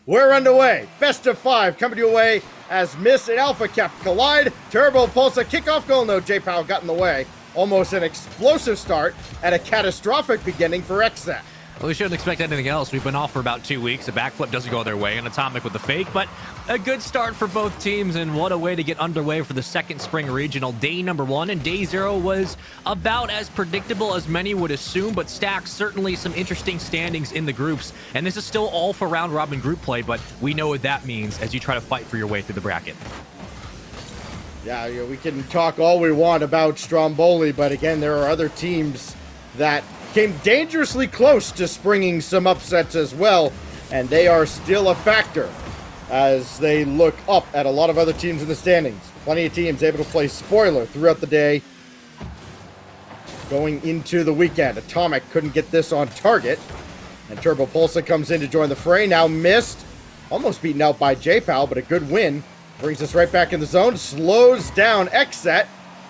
We're underway. Best of 5 coming to you away as Miss and Alpha Cap collide. Turbo Pulse a kickoff goal. No, J-Pow got in the way. Almost an explosive start and a catastrophic beginning for XSET. Well, we shouldn't expect anything else. We've been off for about 2 weeks. A backflip doesn't go their way, and Atomic with the fake, but a good start for both teams, and what a way to get underway for the second spring regional. Day number 1 and day 0 was about as predictable as many would assume, but stacks certainly some interesting standings in the groups, and this is still all for round robin group play, but we know what that means as you try to fight for your way through the bracket. Yeah, we can talk all we want about Stromboli, but again, there are other teams that came dangerously close to springing some upsets as well, and they are still a factor as they look up at a lot of other teams in the standings. Plenty of teams able to play spoiler throughout the day. Going into the weekend, Atomic couldn't get this on target, and Turbo Pulsa comes in to join the fray. Now missed, almost beaten out by J-Pow, but a good win. Brings us right back in the zone, slows down XSET,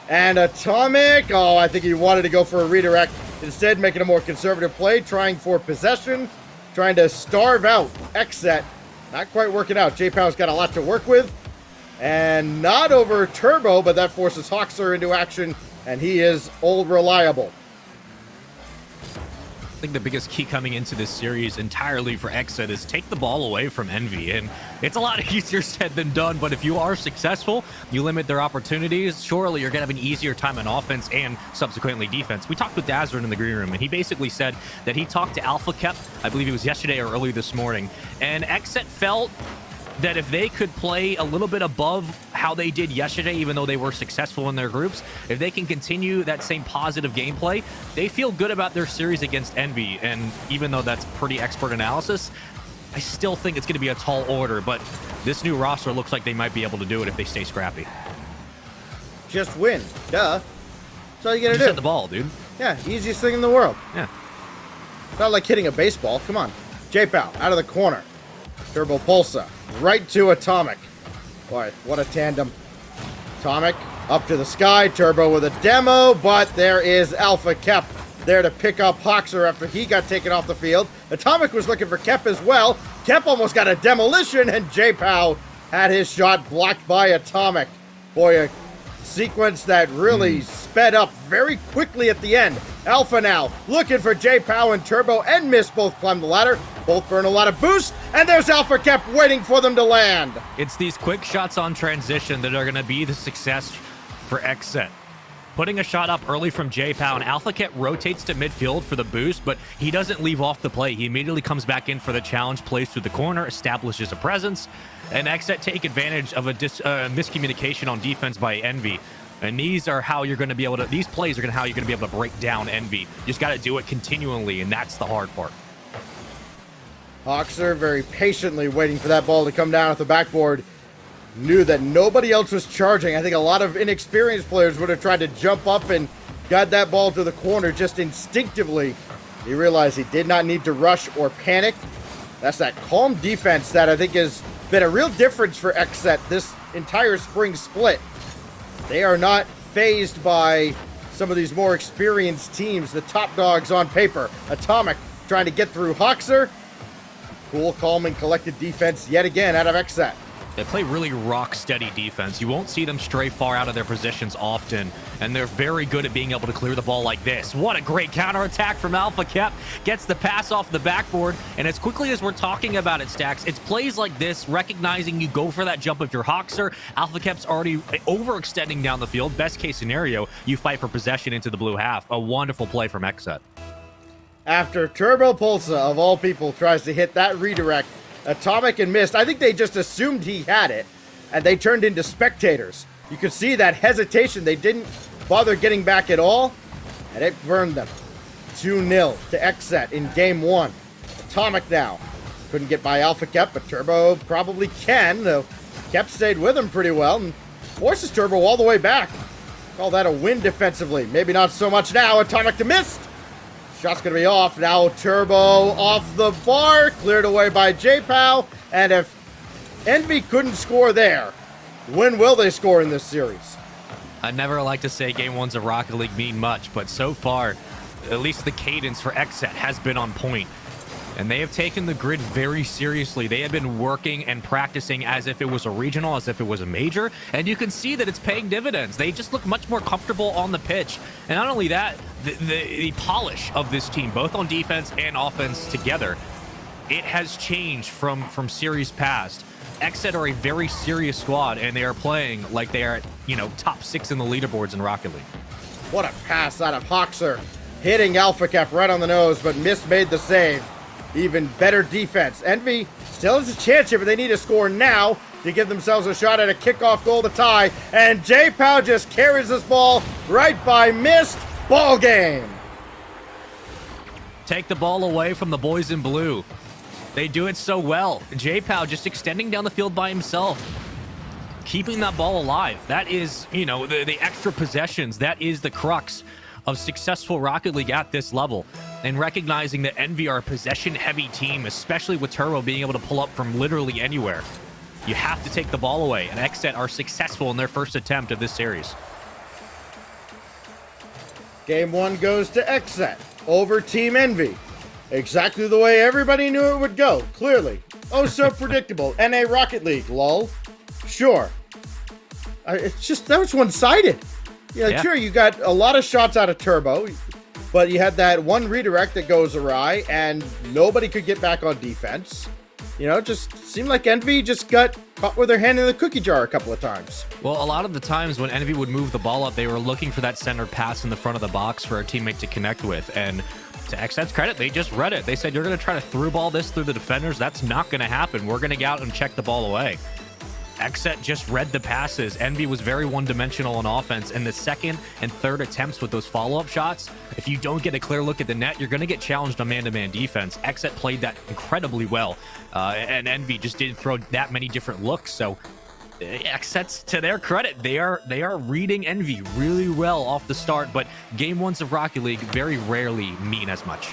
and Atomic, oh, I think he wanted to go for a redirect. Instead, making a more conservative play, trying for possession, trying to starve out XSET. Not quite working out. J-Pow's got a lot to work with. And not over Turbo, but that forces Hoxer into action, and he is old reliable. I think the biggest key coming into this series entirely for XSET is take the ball away from EnVy, and it's a lot easier said than done, but if you are successful, you limit their opportunities, surely you're going to have an easier time on offense and subsequently defense. We talked with Dazzrin in the green room, and he basically said that he talked to Alpha Kep, I believe it was yesterday or early this morning, and XSET felt that if they could play a little bit above how they did yesterday, even though they were successful in their groups, if they can continue that same positive gameplay, they feel good about their series against EnVy. And even though that's pretty expert analysis, I still think it's going to be a tall order, but this new roster looks like they might be able to do it if they stay scrappy. Just win. Duh. That's all you got to do. Just hit the ball, dude. Yeah, easiest thing in the world. Yeah. It's not like hitting a baseball. Come on. J-Pow, out of the corner. Turbo Pulsa, right to Atomic. Boy, what a tandem. Atomic, up to the sky. Turbo with a demo, but there is Alpha Kep there to pick up Hoxer after he got taken off the field. Atomic was looking for Kep as well. Kep almost got a demolition, and J-Pow had his shot blocked by Atomic. Boy, a sequence that really sped up very quickly at the end. Alpha now looking for J-Pow and Turbo, and Miss both climb the ladder. Both burn a lot of boost, and there's Alpha Kep waiting for them to land. It's these quick shots on transition that are going to be the success for XSET. Putting a shot up early from J-Pow, and Alpha Kep rotates to midfield for the boost, but he doesn't leave off the play. He immediately comes back in for the challenge, plays through the corner, establishes a presence, and XSET take advantage of a miscommunication on defense by EnVy. And these are how you're going to be able to, these plays are how you're going to be able to break down EnVy. You just got to do it continually, and that's the hard part. Hoxer very patiently waiting for that ball to come down at the backboard. Knew that nobody else was charging. I think a lot of inexperienced players would have tried to jump up and got that ball to the corner just instinctively. He realized he did not need to rush or panic. That's that calm defense that I think has been a real difference for XSET this entire spring split. They are not fazed by some of these more experienced teams, the top dogs on paper. Atomic trying to get through Hoxer. Cool, calm, and collected defense yet again out of XSET. They play really rock-steady defense. You won't see them stray far out of their positions often, and they're very good at being able to clear the ball like this. What a great counterattack from Alpha Kep. Gets the pass off the backboard, and as quickly as we're talking about it, Stacks, it's plays like this, recognizing you go for that jump if you're Hoxer. Alpha Kep's already overextending down the field. Best case scenario, you fight for possession into the blue half. A wonderful play from XSET. After Turbo Pulsa, of all people, tries to hit that redirect, Atomic and missed. I think they just assumed he had it, and they turned into spectators. You could see that hesitation. They didn't bother getting back at all, and it burned them. 2-0 to XSET in Game 1. Atomic now. Couldn't get by Alpha Kep, but Turbo probably can, though Kep stayed with him pretty well and forces Turbo all the way back. Call that a win defensively. Maybe not so much now. Atomic to miss. Shot's going to be off. Now Turbo off the bar. Cleared away by J-Pow. And if EnVy couldn't score there, when will they score in this series? I never like to say Game 1's of Rocket League mean much, but so far, at least the cadence for XSET has been on point. And they have taken the grid very seriously. They have been working and practicing as if it was a regional, as if it was a major. And you can see that it's paying dividends. They just look much more comfortable on the pitch. And not only that, the polish of this team, both on defense and offense together, it has changed from series past. XSET are a very serious squad, and they are playing like they are, top 6 in the leaderboards in Rocket League. What a pass out of Hoxer, hitting Alpha Cap right on the nose, but Mist made the save. Even better defense. EnVy still has a chance here, but they need to score now to give themselves a shot at a kickoff goal to tie. And J-Pow just carries this ball right by Mist. Ball game. Take the ball away from the boys in blue. They do it so well. J-Pow just extending down the field by himself, keeping that ball alive. That is, the extra possessions. That is the crux of successful Rocket League at this level. And recognizing that EnVy are a possession-heavy team, especially with Turbo being able to pull up from literally anywhere. You have to take the ball away, and XSET are successful in their first attempt of this series. Game 1 goes to XSET over Team EnVy. Exactly the way everybody knew it would go, clearly. Oh, so predictable. NA Rocket League, lol. Sure. It's just, that was one-sided. Sure, you got a lot of shots out of Turbo, but you had that one redirect that goes awry, and nobody could get back on defense. Just seemed like EnVy just got caught with their hand in the cookie jar a couple of times. Well, a lot of the times when EnVy would move the ball up, they were looking for that center pass in the front of the box for a teammate to connect with. And to XSET's credit, they just read it. They said, you're going to try to through ball this through the defenders. That's not going to happen. We're going to go out and check the ball away. XSET just read the passes. EnVy was very one-dimensional on offense, and the second and third attempts with those follow-up shots, if you don't get a clear look at the net, you're going to get challenged on man-to-man defense. XSET played that incredibly well, and EnVy just didn't throw that many different looks. So XSET's, to their credit, they are reading EnVy really well off the start, but game 1s of Rocket League very rarely mean as much.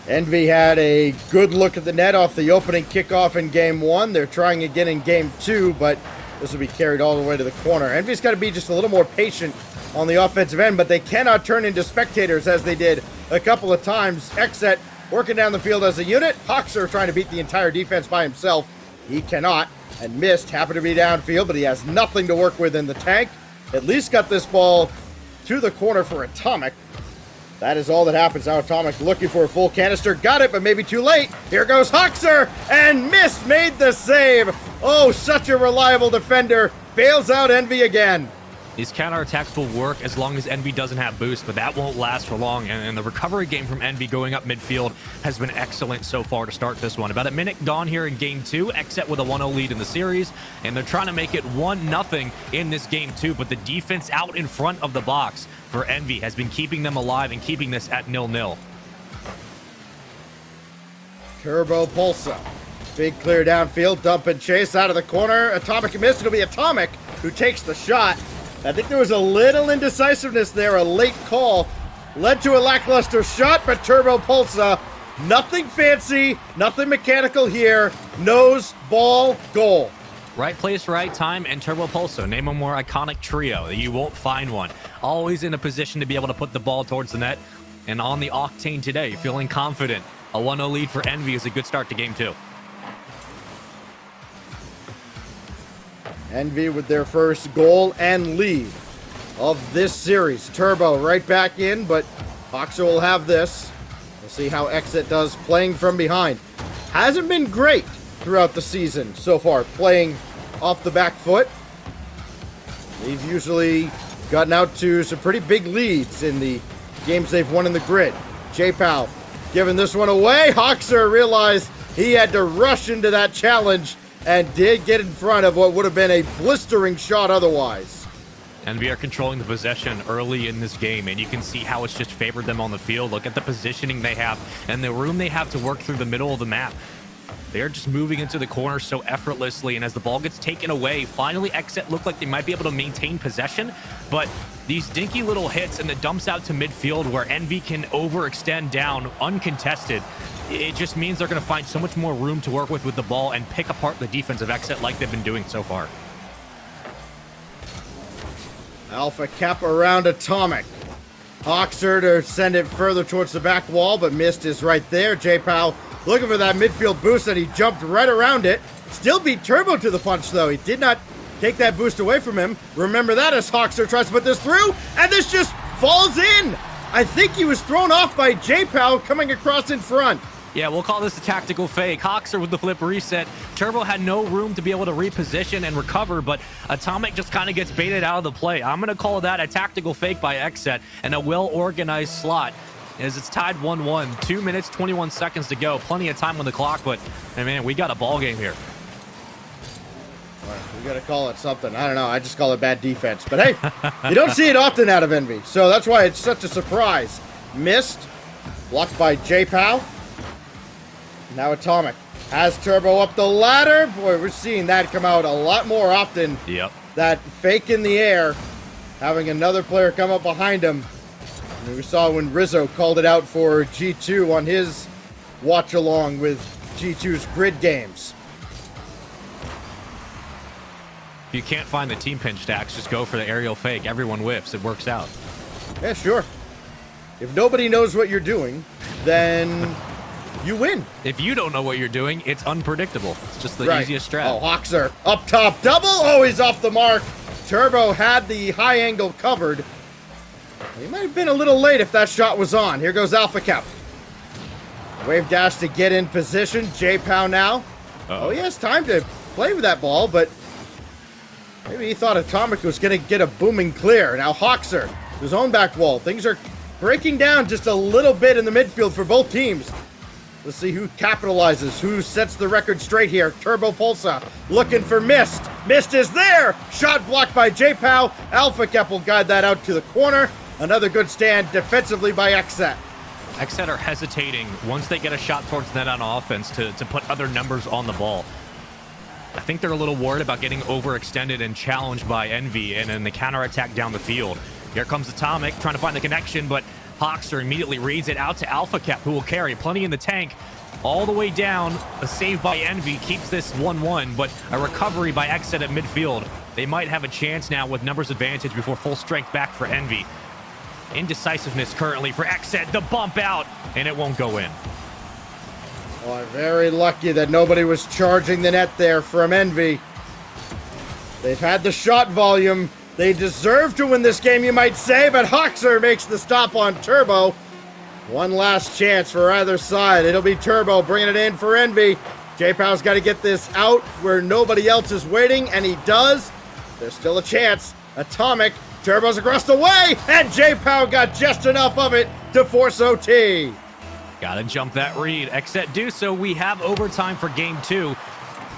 EnVy had a good look at the net off the opening kickoff in Game 1. They're trying again in Game 2, but this will be carried all the way to the corner. EnVy's got to be just a little more patient on the offensive end, but they cannot turn into spectators as they did a couple of times. XSET working down the field as a unit. Hoxer trying to beat the entire defense by himself. He cannot. And Mist happened to be downfield, but he has nothing to work with in the tank. At least got this ball to the corner for Atomic. That is all that happens now. Atomic looking for a full canister. Got it, but maybe too late. Here goes Hoxer, and Mist made the save. Oh, such a reliable defender. Bails out EnVy again. These counterattacks will work as long as EnVy doesn't have boost, but that won't last for long. And the recovery game from EnVy going up midfield has been excellent so far to start this one. About a minute gone here in Game 2. XSET with a 1-0 lead in the series, and they're trying to make it 1-0 in this Game 2. But the defense out in front of the box for EnVy has been keeping them alive and keeping this at 0-0. Turbo Pulsa. Big clear downfield, dump and chase out of the corner. Atomic missed. It'll be Atomic who takes the shot. I think there was a little indecisiveness there. A late call led to a lackluster shot, but Turbo Pulsa, nothing fancy, nothing mechanical here. Nose, ball, goal. Right place, right time, and Turbo Pulsa. Name a more iconic trio. You won't find one. Always in a position to be able to put the ball towards the net. And on the octane today, feeling confident. A 1-0 lead for EnVy is a good start to Game 2. EnVy with their first goal and lead of this series. Turbo right back in, but Hoxer will have this. We'll see how XSET does playing from behind. Hasn't been great throughout the season so far, playing off the back foot. They've usually gotten out to some pretty big leads in the games they've won in the grid. J-Pow giving this one away. Hoxer realized he had to rush into that challenge and did get in front of what would have been a blistering shot otherwise. EnVy are controlling the possession early in this game, and you can see how it's just favored them on the field. Look at the positioning they have and the room they have to work through the middle of the map. They're just moving into the corner so effortlessly, and as the ball gets taken away, finally XSET look like they might be able to maintain possession, but these dinky little hits and the dumps out to midfield where EnVy can overextend down uncontested, it just means they're going to find so much more room to work with the ball and pick apart the defense of XSET like they've been doing so far. Alpha Cap around Atomic. Hoxer to send it further towards the back wall, but missed is right there. J-Pow looking for that midfield boost, and he jumped right around it. Still beat Turbo to the punch, though. He did not take that boost away from him. Remember that as Hoxer tries to put this through, and this just falls in. I think he was thrown off by J-Pow coming across in front. Yeah, we'll call this a tactical fake. Hoxer with the flip reset. Turbo had no room to be able to reposition and recover, but Atomic just kind of gets baited out of the play. I'm going to call that a tactical fake by XSET and a well-organized slot as it's tied 1-1. 2 minutes, 21 seconds to go. Plenty of time on the clock, but, hey, man, we got a ball game here. We got to call it something. I don't know. I just call it bad defense. But, hey, you don't see it often out of EnVy, so that's why it's such a surprise. Missed. Blocked by J-Pow. Now Atomic has Turbo up the ladder. Boy, we're seeing that come out a lot more often. Yep. That fake in the air, having another player come up behind him. And we saw when Rizzo called it out for G2 on his watch along with G2's grid games. If you can't find the team pinch stacks, just go for the aerial fake. Everyone whiffs. It works out. Yeah, sure. If nobody knows what you're doing, then you win. If you don't know what you're doing, it's unpredictable. It's just the easiest strat. Oh, Hoxer up top, double. Oh, he's off the mark. Turbo had the high angle covered. He might have been a little late if that shot was on. Here goes Alpha Cap. Wave dash to get in position. J-Pow now. Oh, he has time to play with that ball, but maybe he thought Atomic was going to get a booming clear. Now Hoxer, his own back wall. Things are breaking down just a little bit in the midfield for both teams. Let's see who capitalizes, who sets the record straight here. Turbo Pulsa looking for Mist. Mist is there. Shot blocked by J-Pow. Alpha Cap will guide that out to the corner. Another good stand defensively by XSET. XSET are hesitating once they get a shot towards net on offense to put other numbers on the ball. I think they're a little worried about getting overextended and challenged by EnVy and in the counterattack down the field. Here comes Atomic trying to find the connection, but Hoxer immediately reads it out to Alpha Cap, who will carry plenty in the tank all the way down. A save by EnVy keeps this 1-1, but a recovery by XSET at midfield. They might have a chance now with numbers advantage before full strength back for EnVy. Indecisiveness currently for XSET. The bump out, and it won't go in. Oh, very lucky that nobody was charging the net there from EnVy. They've had the shot volume. They deserve to win this game, you might say, but Hoxer makes the stop on Turbo. One last chance for either side. It'll be Turbo bringing it in for EnVy. J-Pow's got to get this out where nobody else is waiting, and he does. There's still a chance. Atomic, Turbo's across the way, and J-Pow got just enough of it to force OT. Gotta jump that read. XSET do so. We have overtime for game 2.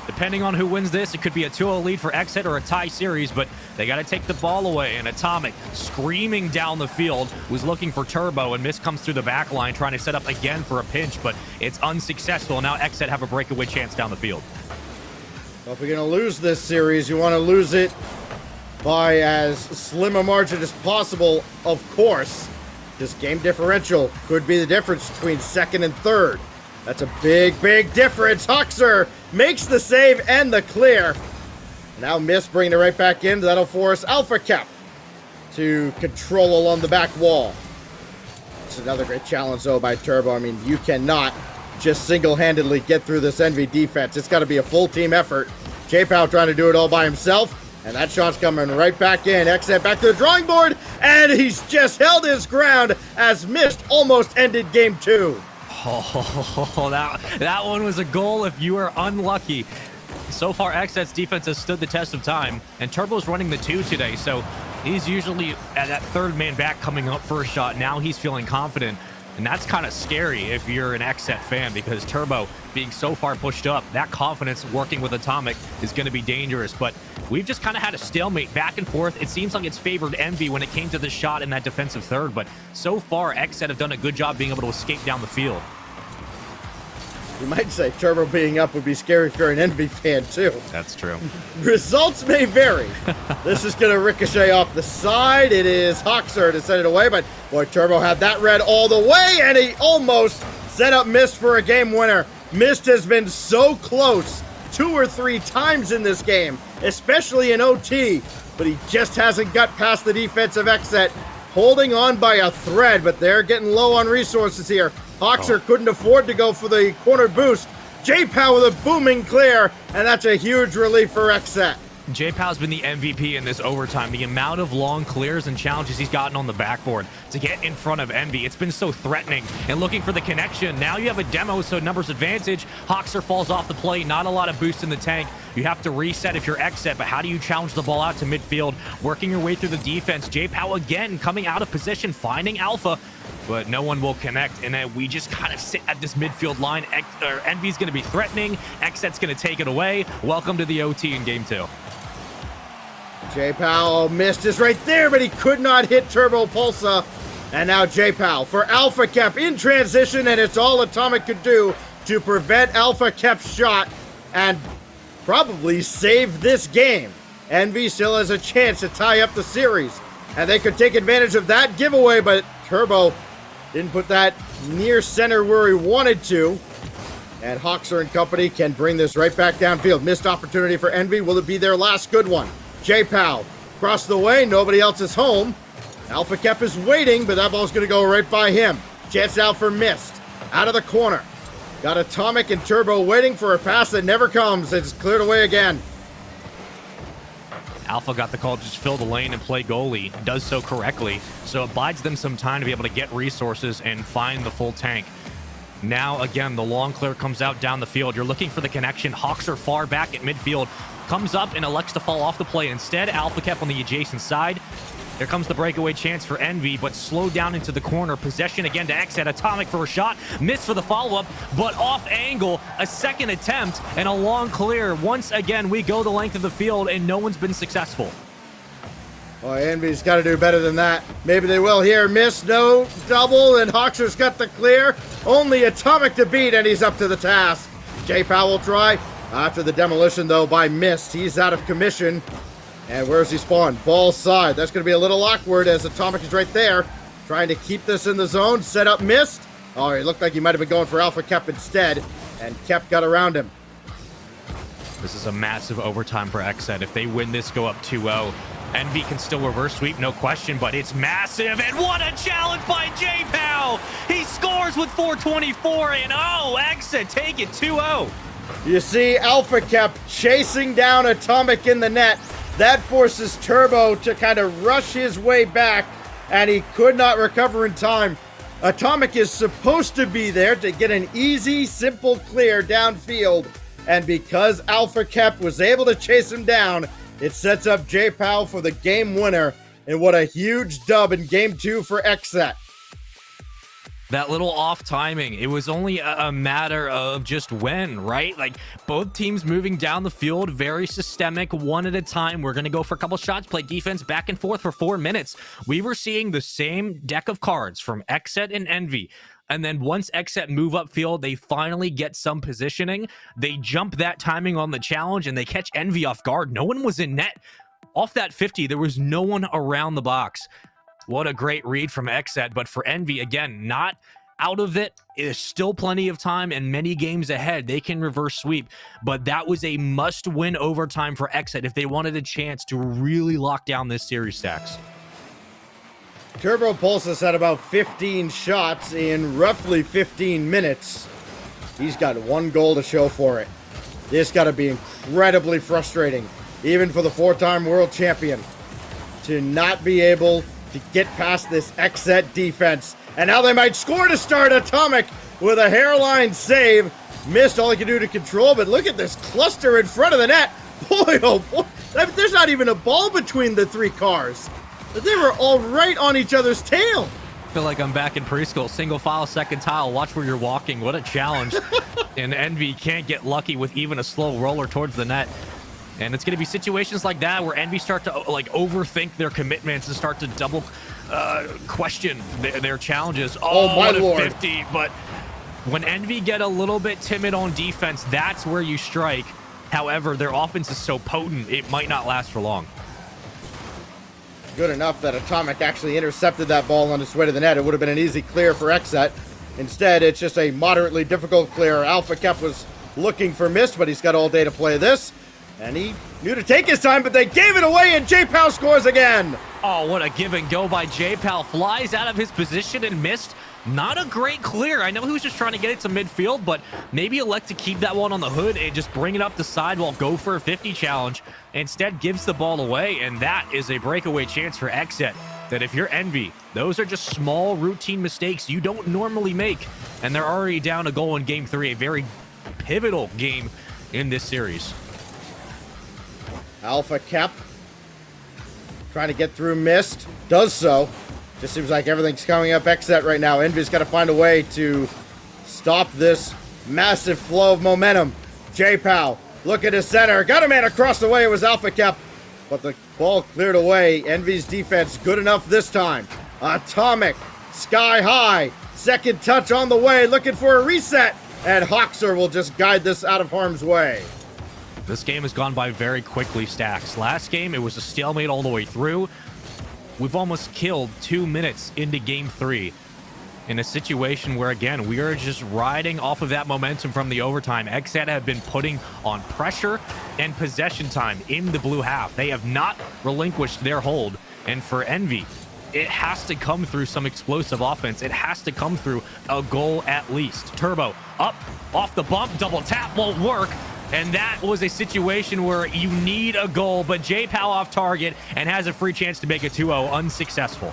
Depending on who wins this, it could be a 2-0 lead for XSET or a tie series, but they got to take the ball away. And Atomic, screaming down the field, was looking for Turbo, and Mist comes through the back line, trying to set up again for a pinch, but it's unsuccessful. Now XSET have a breakaway chance down the field. Well, if we're going to lose this series, you want to lose it by as slim a margin as possible, of course. This game differential could be the difference between second and third. That's a big, big difference. Hoxer makes the save and the clear. Now Mist bringing it right back in. That'll force Alpha Cap to control along the back wall. It's another great challenge, though, by Turbo. I mean, you cannot just single-handedly get through this EnVy defense. It's got to be a full team effort. J-Pow trying to do it all by himself. And that shot's coming right back in. XSET back to the drawing board. And he's just held his ground as Mist almost ended game 2. Oh, that one was a goal if you were unlucky. So far, XSET's defense has stood the test of time, and Turbo's running the 2 today, so he's usually at that third man back coming up for a shot. Now he's feeling confident, and that's kind of scary if you're an XSET fan, because Turbo being so far pushed up, that confidence working with Atomic is going to be dangerous. But we've just kind of had a stalemate back and forth. It seems like it's favored EnVy when it came to the shot in that defensive third, but so far XSET have done a good job being able to escape down the field. You might say Turbo being up would be scary if you're an EnVy fan, too. That's true. Results may vary. This is going to ricochet off the side. It is Hoxer to send it away, but boy, Turbo had that red all the way, and he almost set up Mist for a game winner. Mist has been so close 2 or 3 times in this game, especially in OT, but he just hasn't got past the defense of XSET. holding on by a thread, but they're getting low on resources here. Hoxer couldn't afford to go for the corner boost. J-Pow with a booming clear, and that's a huge relief for XSET. J-Pow's been the MVP in this overtime. The amount of long clears and challenges he's gotten on the backboard to get in front of EnVy, it's been so threatening. And looking for the connection. Now you have a demo, so numbers advantage. Hoxer falls off the play, not a lot of boost in the tank. You have to reset if you're XSET, but how do you challenge the ball out to midfield? Working your way through the defense. J-Pow again coming out of position, finding Alpha, but no one will connect, and then we just kind of sit at this midfield line. EnVy's going to be threatening. XSET's going to take it away. Welcome to the OT in game 2. J-Pow missed is right there, but he could not hit Turbo Pulsa. And now J-Pow for Alpha Kep in transition, and it's all Atomic could do to prevent Alpha Kep's shot and probably save this game. EnVy still has a chance to tie up the series, and they could take advantage of that giveaway, but Turbo didn't put that near center where he wanted to. And Hoxer and company can bring this right back downfield. Missed opportunity for EnVy. Will it be their last good one? J-Pow across the way. Nobody else is home. Alpha Kep is waiting, but that ball's going to go right by him. Chance out for Mist. Out of the corner. Got Atomic and Turbo waiting for a pass that never comes. It's cleared away again. Alpha got the call to just fill the lane and play goalie. Does so correctly. So it buys them some time to be able to get resources and find the full tank. Now, again, the long clear comes out down the field. You're looking for the connection. Hoxer far back at midfield. Comes up and elects to fall off the play. Instead, Alpha Kep on the adjacent side. Here comes the breakaway chance for EnVy, but slowed down into the corner. Possession again to XSET. Atomic for a shot. Missed for the follow-up, but off angle. A second attempt and a long clear. Once again, we go the length of the field, and no one's been successful. Well, EnVy's got to do better than that. Maybe they will here. Miss, no, double, and Hoxer's got the clear. Only Atomic to beat, and he's up to the task. J-Pow will try. After the demolition, though, by Mist. He's out of commission. And where's he spawned? Ball side. That's going to be a little awkward as Atomic is right there. Trying to keep this in the zone. Set up Mist. Oh, he looked like he might have been going for Alpha Kep instead. And Kep got around him. This is a massive overtime for XSET. If they win this, go up 2-0. EnVy can still reverse sweep, no question, but it's massive. And what a challenge by J-Pow! He scores with 4:24, and oh, XSET take it 2-0. You see Alpha Kep chasing down Atomic in the net. That forces Turbo to kind of rush his way back, and he could not recover in time. Atomic is supposed to be there to get an easy, simple clear downfield, and because Alpha Kep was able to chase him down, it sets up J-Pow for the game winner, and what a huge dub in Game 2 for XSET. That little off timing, it was only a matter of just when, right? Like, both teams moving down the field, very systemic, one at a time. We're going to go for a couple shots, play defense back and forth for 4 minutes. We were seeing the same deck of cards from XSET and EnVy. And then once XSET move upfield, they finally get some positioning. They jump that timing on the challenge, and they catch EnVy off guard. No one was in net. Off that 50, there was no one around the box. What a great read from XSET, but for EnVy, again, not out of it. There's still plenty of time and many games ahead. They can reverse sweep, but that was a must-win overtime for XSET if they wanted a chance to really lock down this series, Stacks. Turbo Pulse has had about 15 shots in roughly 15 minutes. He's got 1 goal to show for it. This got to be incredibly frustrating, even for the 4-time world champion, to not be able to get past this XSET defense. And now they might score to start. Atomic with a hairline save. Missed all he could do to control, but look at this cluster in front of the net. Boy, oh boy. There's not even a ball between the 3 cars. They were all right on each other's tail. I feel like I'm back in preschool. Single file, second tile. Watch where you're walking. What a challenge. And EnVy can't get lucky with even a slow roller towards the net. And it's going to be situations like that where EnVy start to like overthink their commitments and start to double question their challenges. Oh, my Lord. 50. But when EnVy get a little bit timid on defense, that's where you strike. However, their offense is so potent, it might not last for long. Good enough that Atomic actually intercepted that ball on its way to the net. It would have been an easy clear for XSET. Instead, it's just a moderately difficult clear. Alpha Kep was looking for Mist, but he's got all day to play this. And he knew to take his time, but they gave it away, and J-Pow scores again. Oh, what a give and go by J-Pal. Flies out of his position and missed. Not a great clear. I know he was just trying to get it to midfield, but maybe elect to keep that one on the hood and just bring it up the sidewall, go for a 50 challenge. Instead, gives the ball away, and that is a breakaway chance for XSET. That if you're EnVy, those are just small routine mistakes you don't normally make, and they're already down a goal in Game 3, a very pivotal game in this series. Alpha Kep trying to get through Mist. Does so. Just seems like everything's coming up XSET right now. EnVy's got to find a way to stop this massive flow of momentum. J-Pow, look at his center. Got a man across the way. It was Alpha Kep. But the ball cleared away. EnVy's defense good enough this time. Atomic, sky high. Second touch on the way. Looking for a reset. And Hoxer will just guide this out of harm's way. This game has gone by very quickly, Stacks. Last game, it was a stalemate all the way through. We've almost killed 2 minutes into Game 3 in a situation where, again, we are just riding off of that momentum from the overtime. XSET have been putting on pressure and possession time in the blue half. They have not relinquished their hold. And for EnVy, it has to come through some explosive offense. It has to come through a goal at least. Turbo up, off the bump, double tap won't work. And that was a situation where you need a goal, but J-Pow off target and has a free chance to make it 2-0, unsuccessful.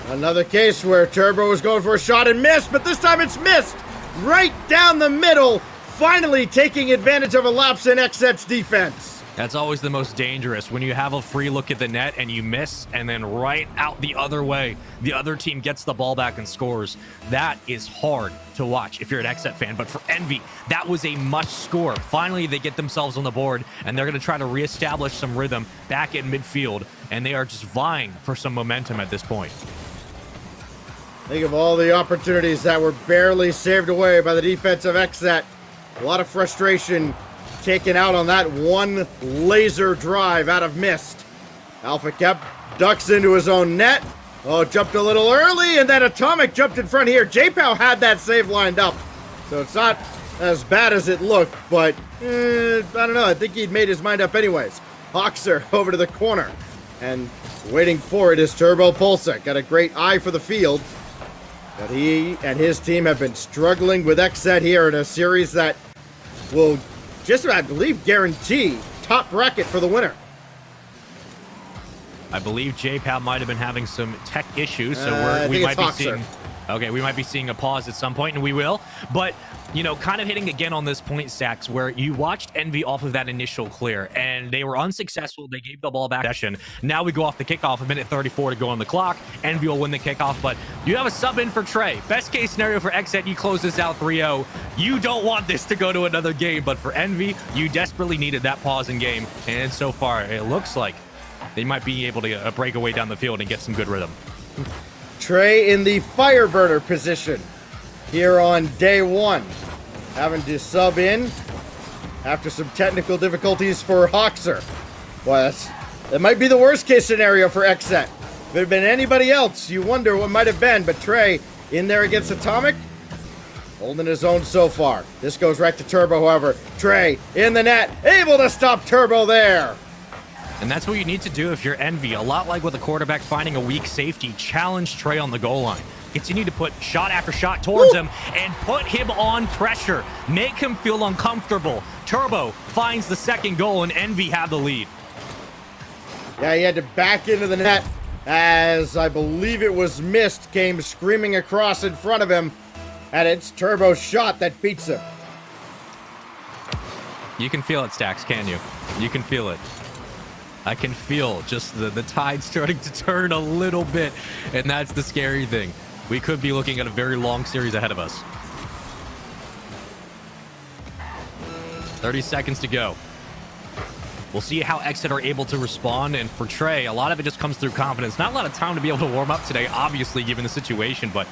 Another case where Turbo was going for a shot and missed, but this time it's missed right down the middle, finally taking advantage of a lapse in XSET's defense. That's always the most dangerous, when you have a free look at the net and you miss, and then right out the other way, the other team gets the ball back and scores. That is hard to watch if you're an XSET fan, but for EnVy, that was a must score. Finally, they get themselves on the board, and they're going to try to reestablish some rhythm back in midfield, and they are just vying for some momentum at this point. Think of all the opportunities that were barely saved away by the defense of XSET. A lot of frustration taken out on that one laser drive out of Mist. Alpha Kep ducks into his own net. Oh, jumped a little early, and then Atomic jumped in front here. J-Pow had that save lined up, so it's not as bad as it looked, but I don't know. I think he'd made his mind up anyways. Hoxer over to the corner, and waiting for it is Turbo Pulsa. Got a great eye for the field, but he and his team have been struggling with XSET here in a series that will just about, I believe, guarantee top bracket for the winner. I believe J-Pow might have been having some tech issues, so we might be seeing a pause at some point, and we will. But, you know, kind of hitting again on this point, Stacks, where you watched EnVy off of that initial clear, and they were unsuccessful. They gave the ball back possession. Now we go off the kickoff, a minute 34 to go on the clock. EnVy will win the kickoff, but you have a sub in for Trey. Best case scenario for XSET, you close this out 3-0. You don't want this to go to another game, but for EnVy, you desperately needed that pause in game, and so far, it looks like they might be able to break away down the field and get some good rhythm. Trey in the Fireburner position here on day one, having to sub in after some technical difficulties for Hoxer. Well, that might be the worst case scenario for XSET. If it had been anybody else, you wonder what might have been, but Trey in there against Atomic, holding his own so far. This goes right to Turbo, however. Trey in the net, able to stop Turbo there. And that's what you need to do if you're EnVy. A lot like with a quarterback finding a weak safety, challenge Trey on the goal line. Continue to put shot after shot towards him and put him on pressure. Make him feel uncomfortable. Turbo finds the second goal, and EnVy have the lead. Yeah, he had to back into the net as I believe it was Mist came screaming across in front of him, and it's Turbo's shot that beats him. You can feel it, Stacks, can you? You can feel it. I can feel just the tide starting to turn a little bit, and that's the scary thing. We could be looking at a very long series ahead of us. 30 seconds to go. We'll see how XSET are able to respond, and for Trey, a lot of it just comes through confidence. Not a lot of time to be able to warm up today, obviously, given the situation, but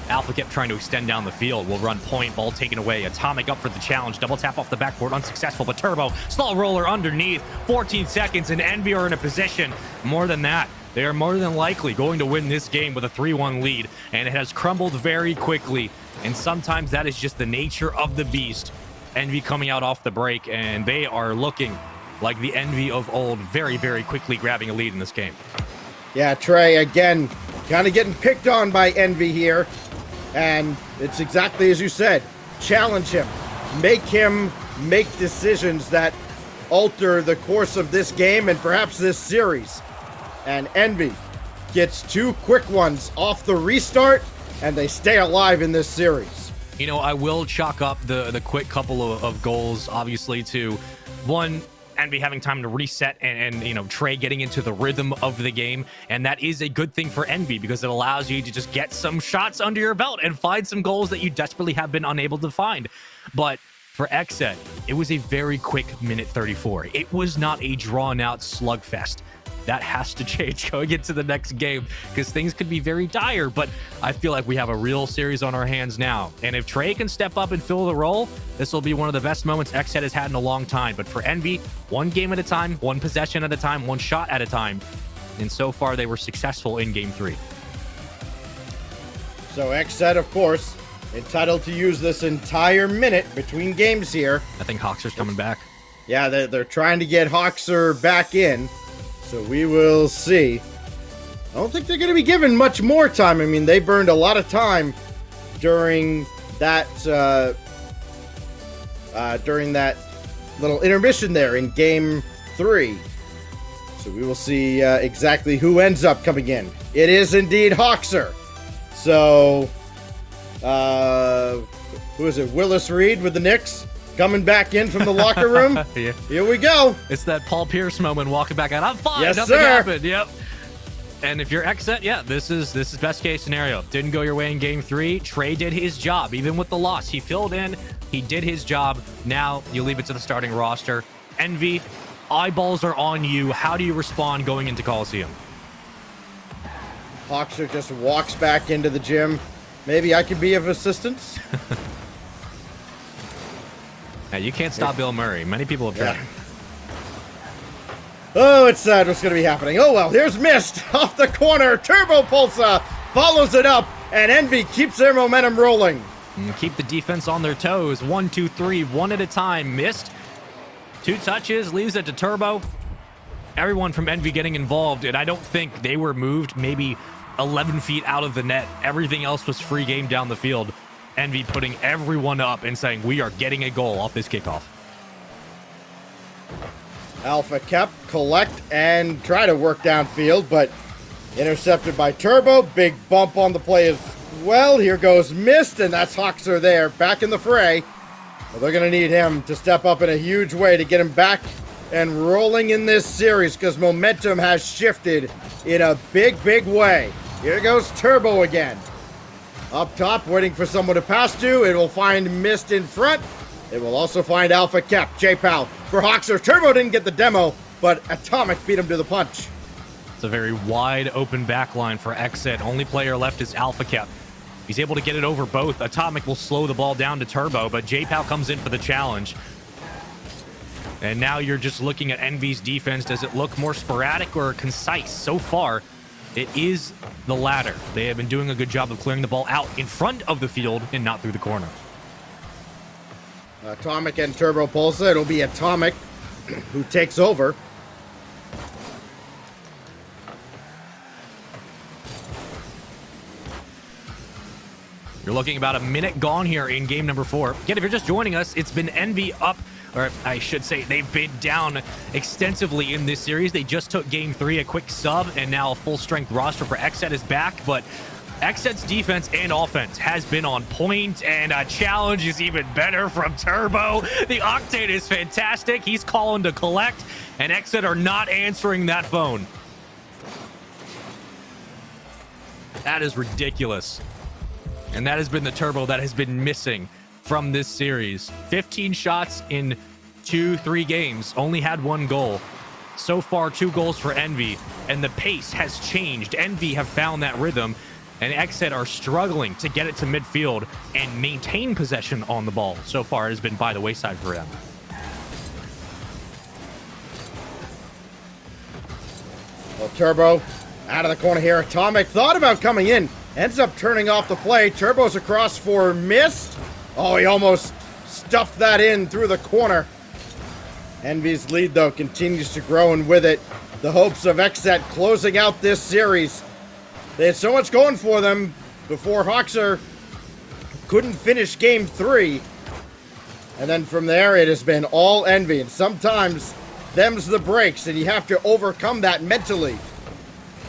Alpha kept trying to extend down the field. Will run point, ball taken away. Atomic up for the challenge. Double tap off the backboard, unsuccessful, but Turbo, slow roller underneath. 14 seconds, and EnVy are in a position. More than that, they are more than likely going to win this game with a 3-1 lead, and it has crumbled very quickly, and sometimes that is just the nature of the beast. EnVy coming out off the break, and they are looking like the EnVy of old, very quickly grabbing a lead in this game. Yeah, Trey, again, kind of getting picked on by EnVy here. And it's exactly as you said. Challenge him. Make him make decisions that alter the course of this game and perhaps this series. And EnVy gets 2 quick ones off the restart, and they stay alive in this series. You know, I will chalk up the quick couple of goals, obviously, to one, EnVy having time to reset and you know, Trey getting into the rhythm of the game. And that is a good thing for EnVy because it allows you to just get some shots under your belt and find some goals that you desperately have been unable to find. But for XSET, it was a very quick minute 34. It was not a drawn-out slugfest. That has to change going into the next game because things could be very dire, but I feel like we have a real series on our hands now. And if Trey can step up and fill the role, this will be one of the best moments XSET has had in a long time. But for EnVy, one game at a time, one possession at a time, one shot at a time. And so far, they were successful in Game 3. So XSET, of course, entitled to use this entire minute between games here. I think Hawkser's coming back. Yeah, they're trying to get Hawkser back in. So we will see. I don't think they're going to be given much more time. I mean, they burned a lot of time during that little intermission there in Game 3. So we will see exactly who ends up coming in. It is indeed Hawkser. So, who is it? Willis Reed with the Knicks? Coming back in from the locker room. Yeah. Here we go. It's that Paul Pierce moment walking back out. I'm fine. Yes, Nothing sir. happened. Yep. And if you're XSET, yeah, this is best case scenario. Didn't go your way in Game 3. Trey did his job, even with the loss. He filled in. He did his job. Now you leave it to the starting roster. EnVy, eyeballs are on you. How do you respond going into Coliseum? Hawkser just walks back into the gym. Maybe I could be of assistance. Now, you can't stop Bill Murray. Many people have tried. Yeah. Oh, it's sad what's going to be happening. Oh, well, here's Mist off the corner. Turbo Pulsa follows it up, and EnVy keeps their momentum rolling. And keep the defense on their toes. 1, 2, 3, one at a time. Mist. 2 touches, leaves it to Turbo. Everyone from EnVy getting involved, and I don't think they were moved maybe 11 feet out of the net. Everything else was free game down the field. EnVy putting everyone up and saying, we are getting a goal off this kickoff. Alpha Kep collect and try to work downfield, but intercepted by Turbo. Big bump on the play as well. Here goes Mist, and that's Hawkser there, back in the fray. Well, they're going to need him to step up in a huge way to get him back and rolling in this series because momentum has shifted in a big, big way. Here goes Turbo again. Up top, waiting for someone to pass to. It will find Mist in front. It will also find Alpha Kep. J-Pal for Hawkser. Turbo didn't get the demo, but Atomic beat him to the punch. It's a very wide open back line for XSET. Only player left is Alpha Kep. He's able to get it over both. Atomic will slow the ball down to Turbo, but J-Pal comes in for the challenge. And now you're just looking at EnVy's defense. Does it look more sporadic or concise? So far, it is the latter. They have been doing a good job of clearing the ball out in front of the field and not through the corner. Atomic and Turbo Pulsa. It'll be Atomic who takes over. You're looking about a minute gone here in game number 4. Again, if you're just joining us, it's been EnVy up, or I should say they've been down extensively in this series. They just took game 3, a quick sub, and now a full-strength roster for XSET is back, but XSET's defense and offense has been on point, and a challenge is even better from Turbo. The Octane is fantastic. He's calling to collect, and XSET are not answering that phone. That is ridiculous. And that has been the Turbo that has been missing from this series. 15 shots in 2-3 games, only had 1 goal. So far, 2 goals for EnVy, and the pace has changed. EnVy have found that rhythm, and XSET are struggling to get it to midfield and maintain possession on the ball. So far, it has been by the wayside for them. Well, Turbo out of the corner here. Atomic thought about coming in. Ends up turning off the play. Turbo's across for Mist. Oh, he almost stuffed that in through the corner. EnVy's lead, though, continues to grow, and with it, the hopes of XSET closing out this series. They had so much going for them before Hoxer couldn't finish Game 3. And then from there, it has been all EnVy. And sometimes, them's the breaks, and you have to overcome that mentally.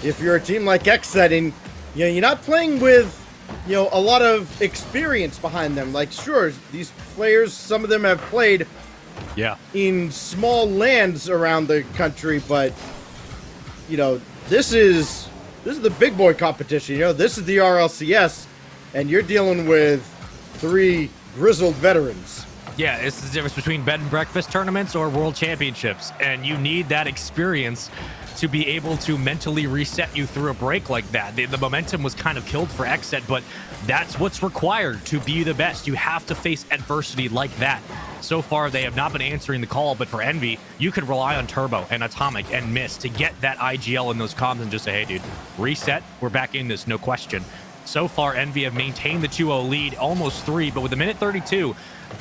If you're a team like XSET, and you're not playing with a lot of experience behind them. Like, sure, these players, some of them have played in small lands around the country, but this is the big boy competition. This is the RLCS, and you're dealing with 3 grizzled veterans. Yeah, it's the difference between bed and breakfast tournaments or world championships, and you need that experience to be able to mentally reset you through a break like that. The momentum was kind of killed for XSET, but that's what's required to be the best. You have to face adversity like that. So far, they have not been answering the call, but for EnVy, you could rely on Turbo and Atomic and Mist to get that IGL in those comms and just say, hey, dude, reset. We're back in this, no question. So far, EnVy have maintained the 2-0 lead, almost 3, but with a minute 32,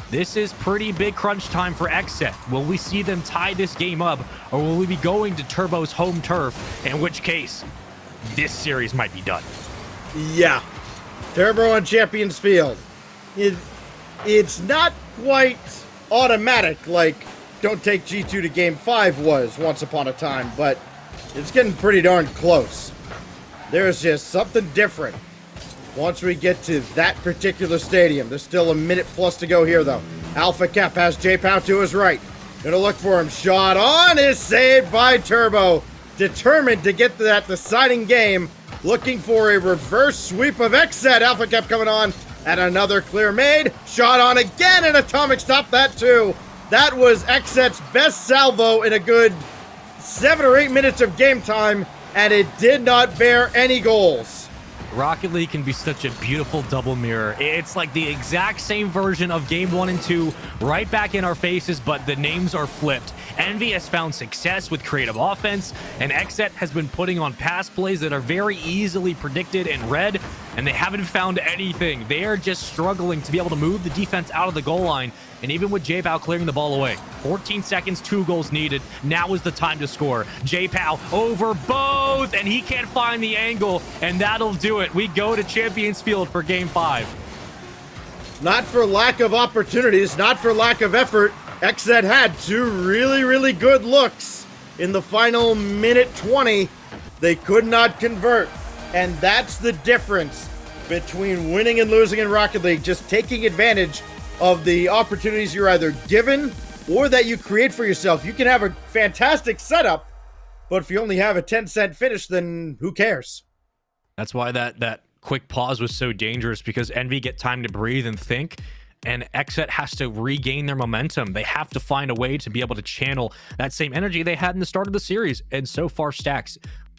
this is pretty big crunch time for XSET. Will we see them tie this game up, or will we be going to Turbo's home turf, in which case, this series might be done? Yeah. Turbo on Champions Field. It's not quite automatic like don't take G2 to Game 5 was once upon a time, but it's getting pretty darn close. There's just something different once we get to that particular stadium. There's still a minute plus to go here, though. Alpha Cap has J-Pow to his right. Gonna look for him. Shot on is saved by Turbo. Determined to get to that deciding game. Looking for a reverse sweep of XSET. Alpha Cap coming on. And another clear made. Shot on again, and Atomic stopped that too. That was XSET's best salvo in a good 7 or 8 minutes of game time, and it did not bear any goals. Rocket League can be such a beautiful double mirror. It's like the exact same version of Game 1 and 2 right back in our faces, but the names are flipped. EnVy has found success with creative offense, and XSET has been putting on pass plays that are very easily predicted and read, and they haven't found anything. They are just struggling to be able to move the defense out of the goal line, and even with J-Pow clearing the ball away. 14 seconds, 2 goals needed. Now is the time to score. J-Pow over both, and he can't find the angle, and that'll do it. We go to Champions Field for Game 5. Not for lack of opportunities, not for lack of effort. XSET had 2 really, really good looks in the final minute 20. They could not convert, and that's the difference between winning and losing in Rocket League. Just taking advantage of the opportunities you're either given or that you create for yourself. You can have a fantastic setup, but if you only have a 10-cent finish, then who cares? That's why that quick pause was so dangerous, because EnVy get time to breathe and think, and XSET has to regain their momentum. They have to find a way to be able to channel that same energy they had in the start of the series. And so far, Stacks,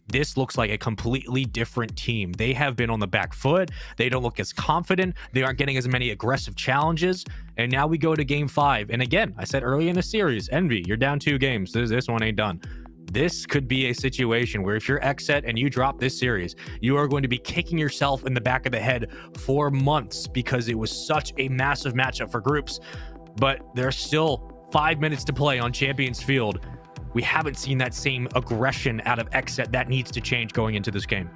this looks like a completely different team. They have been on the back foot. They don't look as confident. They aren't getting as many aggressive challenges. And now we go to Game 5. And again, I said early in the series, EnVy, you're down 2 games. This one ain't done. This could be a situation where if you're XSET and you drop this series, you are going to be kicking yourself in the back of the head for months, because it was such a massive matchup for groups. But there's still 5 minutes to play on Champions Field. We haven't seen that same aggression out of XSET. That needs to change going into this game.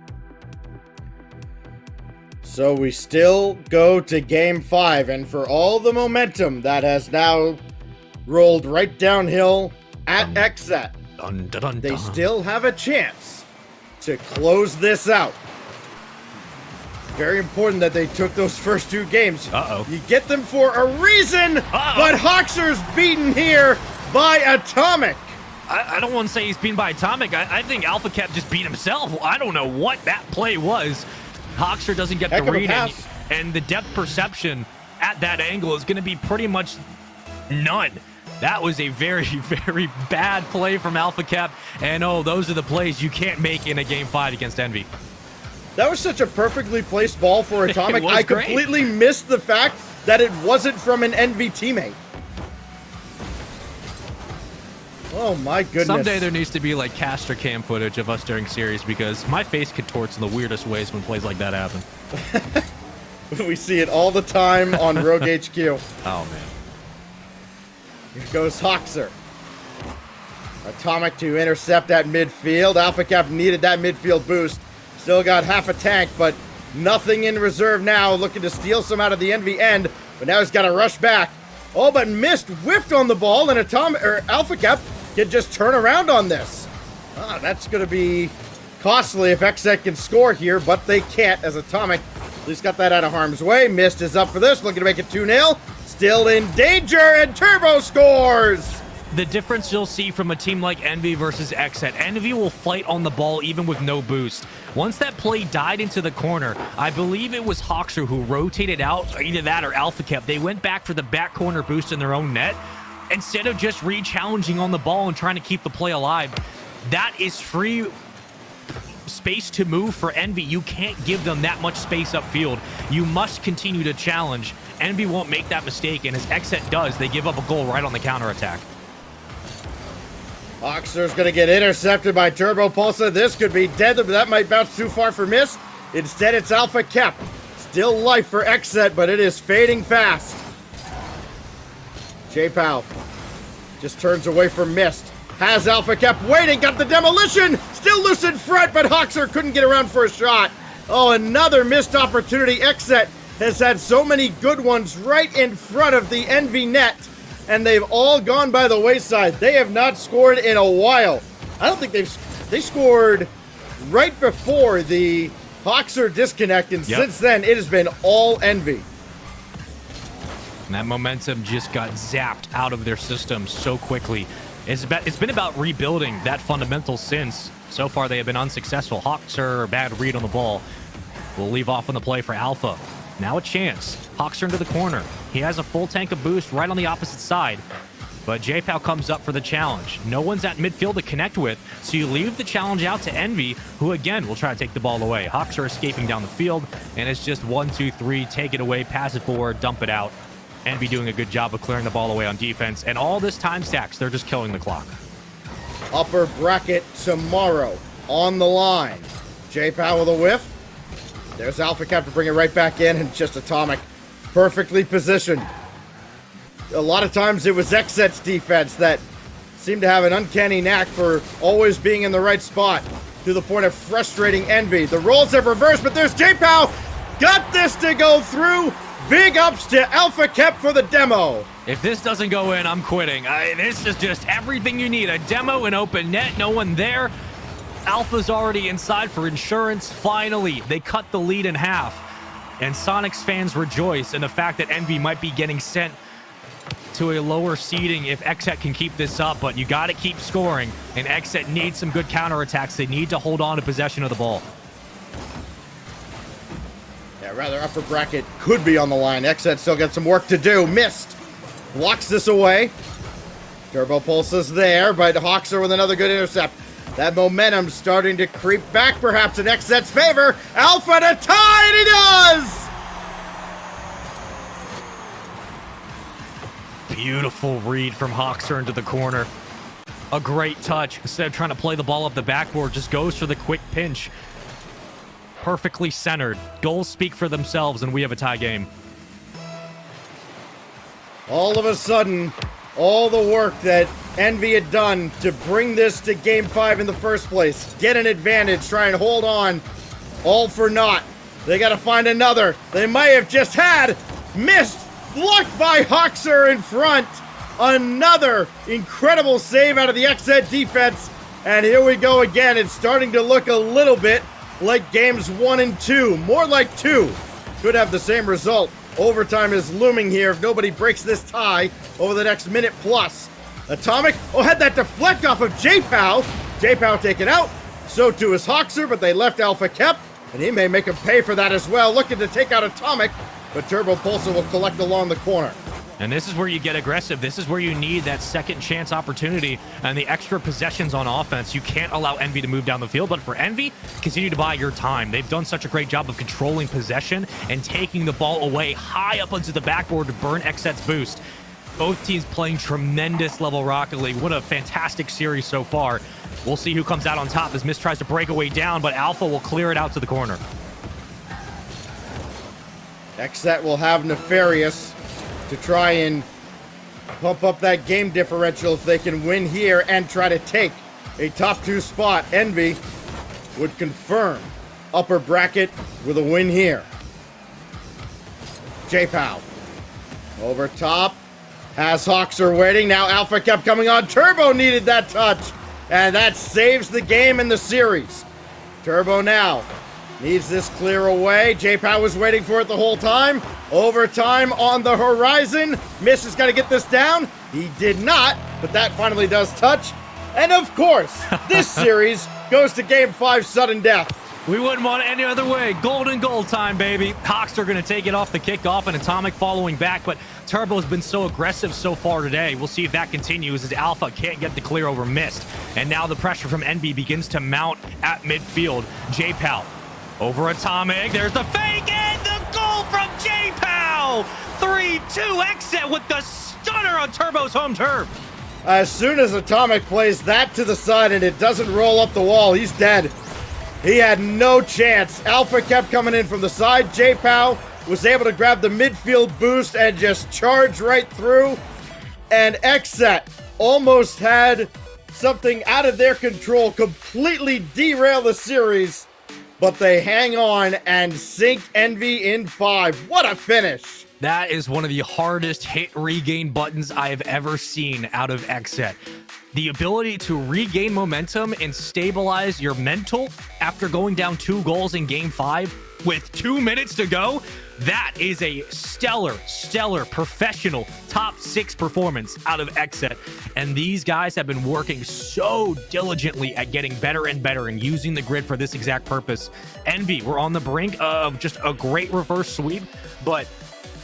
So we still go to Game 5, and for all the momentum that has now rolled right downhill at XSET, they still have a chance to close this out. Very important that they took those first 2 games. You get them for a reason, but Hoxer's beaten here by Atomic. I don't want to say he's beaten by Atomic. I think Alpha Cap just beat himself. I don't know what that play was. Hoxer doesn't get the read, and the depth perception at that angle is going to be pretty much none. That was a very, very bad play from Alpha Cap, and those are the plays you can't make in a Game 5 against EnVy. That was such a perfectly placed ball for Atomic. I completely missed the fact that it wasn't from an EnVy teammate. Oh my goodness. Someday there needs to be like caster cam footage of us during series, because my face contorts in the weirdest ways when plays like that happen. We see it all the time on Rogue HQ. Oh man. Here goes Hoxer. Atomic to intercept that midfield. Alpha Cap needed that midfield boost. Still got half a tank, but nothing in reserve now. Looking to steal some out of the EnVy end, but now he's got to rush back. Oh, but missed, whiffed on the ball, and Alpha Cap can just turn around on this. That's going to be costly if XSET can score here, but they can't, as Atomic at least got that out of harm's way. Mist is up for this, looking to make it 2-0. Still in danger, and Turbo scores! The difference you'll see from a team like EnVy versus XSET, EnVy will fight on the ball even with no boost. Once that play died into the corner, I believe it was Hoxer who rotated out, either that or Alpha Cap. They went back for the back corner boost in their own net, instead of just re-challenging on the ball and trying to keep the play alive. That is free space to move for EnVy. You can't give them that much space upfield. You must continue to challenge. EnVy won't make that mistake, and as XSET does, they give up a goal right on the counterattack. Hoxer's going to get intercepted by Turbo Pulsa. This could be deadly, but that might bounce too far for Mist. Instead, it's Alpha Cap. Still life for XSET, but it is fading fast. J-Pow just turns away from Mist. Has Alpha Cap waiting, got the demolition! Still loose in front, but Hoxer couldn't get around for a shot. Oh, another missed opportunity. XSET has had so many good ones right in front of the EnVy net, and they've all gone by the wayside. They have not scored in a while. I don't think they scored right before the Hoxer disconnect, and since then, it has been all EnVy. And that momentum just got zapped out of their system so quickly. It's been about rebuilding that fundamental since. So far, they have been unsuccessful. Hoxer, bad read on the ball. Will leave off on the play for Alpha. Now a chance. Hoxer into the corner. He has a full tank of boost right on the opposite side. But J-Pow comes up for the challenge. No one's at midfield to connect with, so you leave the challenge out to EnVy, who again will try to take the ball away. Hoxer escaping down the field, and it's just 1, 2, 3, take it away, pass it forward, dump it out. EnVy doing a good job of clearing the ball away on defense, and all this time stacks, they're just killing the clock. Upper bracket tomorrow on the line. J-Pow with a whiff. There's Alpha Cap to bring it right back in, and just Atomic perfectly positioned. A lot of times it was XSET's defense that seemed to have an uncanny knack for always being in the right spot, to the point of frustrating EnVy. The roles have reversed, but there's J-Pow. Got this to go through. Big ups to Alpha Cap for the demo. If this doesn't go in, I'm quitting. This is just everything you need. A demo, an open net, no one there. Alpha's already inside for insurance. Finally, they cut the lead in half. And Sonics fans rejoice in the fact that EnVy might be getting sent to a lower seeding if XSET can keep this up, but you got to keep scoring, and XSET needs some good counterattacks. They need to hold on to possession of the ball. Yeah, rather upper bracket could be on the line. XSET still got some work to do. Missed. Blocks this away. Turbo Pulse is there, but Hoxer with another good intercept. That momentum starting to creep back, perhaps in XSET's favor. Alpha to tie, and he does! Beautiful read from Hoxer into the corner. A great touch. Instead of trying to play the ball up the backboard, just goes for the quick pinch. Perfectly centered. Goals speak for themselves, and we have a tie game. All of a sudden, all the work that EnVy had done to bring this to Game 5 in the first place, get an advantage, try and hold on, all for naught. They got to find another. They might have just had. Missed. Blocked by Hoxer in front. Another incredible save out of the XSET defense. And here we go again. It's starting to look a little bit like games 1 and 2. More like 2. Could have the same result. Overtime is looming here if nobody breaks this tie over the next minute plus. Atomic, had that deflect off of J-Pow. J-Pow taken out. So too is Hoxer, but they left Alpha Cap, and he may make him pay for that as well. Looking to take out Atomic, but Turbo Pulsar will collect along the corner. And this is where you get aggressive. This is where you need that second chance opportunity and the extra possessions on offense. You can't allow EnVy to move down the field, but for EnVy, continue to buy your time. They've done such a great job of controlling possession and taking the ball away high up onto the backboard to burn XSET's boost. Both teams playing tremendous level Rocket League. What a fantastic series so far. We'll see who comes out on top as Mist tries to break away down, but Alpha will clear it out to the corner. XSET will have Nefarious to try and pump up that game differential if they can win here and try to take a top 2 spot. EnVy would confirm upper bracket with a win here. J-Pow over top. Has Hawkser waiting. Now Alpha kept coming on. Turbo needed that touch. And that saves the game in the series. Turbo now needs this clear away. J-Pow was waiting for it the whole time. Overtime on the horizon. Miss is going to get this down. He did not, but that finally does touch. And of course, this series goes to Game 5 sudden death. We wouldn't want it any other way. Golden goal time, baby. Hawks are going to take it off the kickoff, and Atomic following back, but Turbo's been so aggressive so far today. We'll see if that continues as Alpha can't get the clear over Mist. And now the pressure from EnVy begins to mount at midfield. J-Pow over Atomic. There's the fake and the goal from J-Pow. 3-2 XSET with the stunner on Turbo's home turf. As soon as Atomic plays that to the side and it doesn't roll up the wall, he's dead. He had no chance. Alpha kept coming in from the side. J-Pow was able to grab the midfield boost and just charge right through. And XSET almost had something out of their control completely derail the series. But they hang on and sink EnVy in 5. What a finish. That is one of the hardest hit regain buttons I have ever seen out of XSET. The ability to regain momentum and stabilize your mental after going down 2 goals in Game 5 with 2 minutes to go, that is a stellar, professional top 6 performance out of XSET. And these guys have been working so diligently at getting better and better and using the grid for this exact purpose. EnVy, we're on the brink of just a great reverse sweep, but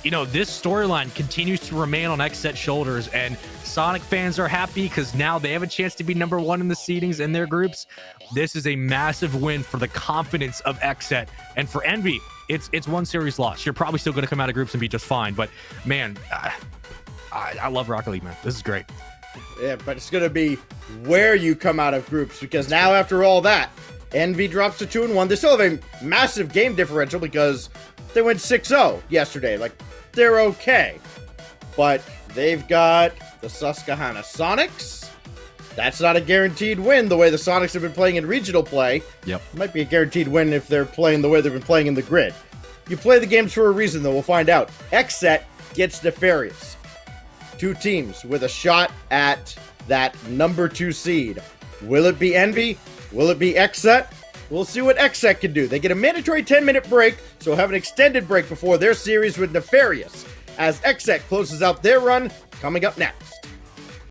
you know, this storyline continues to remain on XSET shoulders, and Sonic fans are happy because now they have a chance to be number 1 in the seedings in their groups. This is a massive win for the confidence of XSET, and for EnVy, it's 1 series loss. You're probably still going to come out of groups and be just fine, but man, I love Rocket League, man. This is great. Yeah, but it's going to be where you come out of groups, because now after all that, EnVy drops to 2-1. They still have a massive game differential because they went 6-0 yesterday. Like, they're okay. But they've got the Susquehanna Sonics. That's not a guaranteed win the way the Sonics have been playing in regional play. Yep. It might be a guaranteed win if they're playing the way they've been playing in the grid. You play the games for a reason, though. We'll find out. XSET gets Nefarious. 2 teams with a shot at that number 2 seed. Will it be EnVy? Will it be XSET? We'll see what XSET can do. They get a mandatory 10-minute break, so have an extended break before their series with Nefarious, as XSET closes out their run coming up next.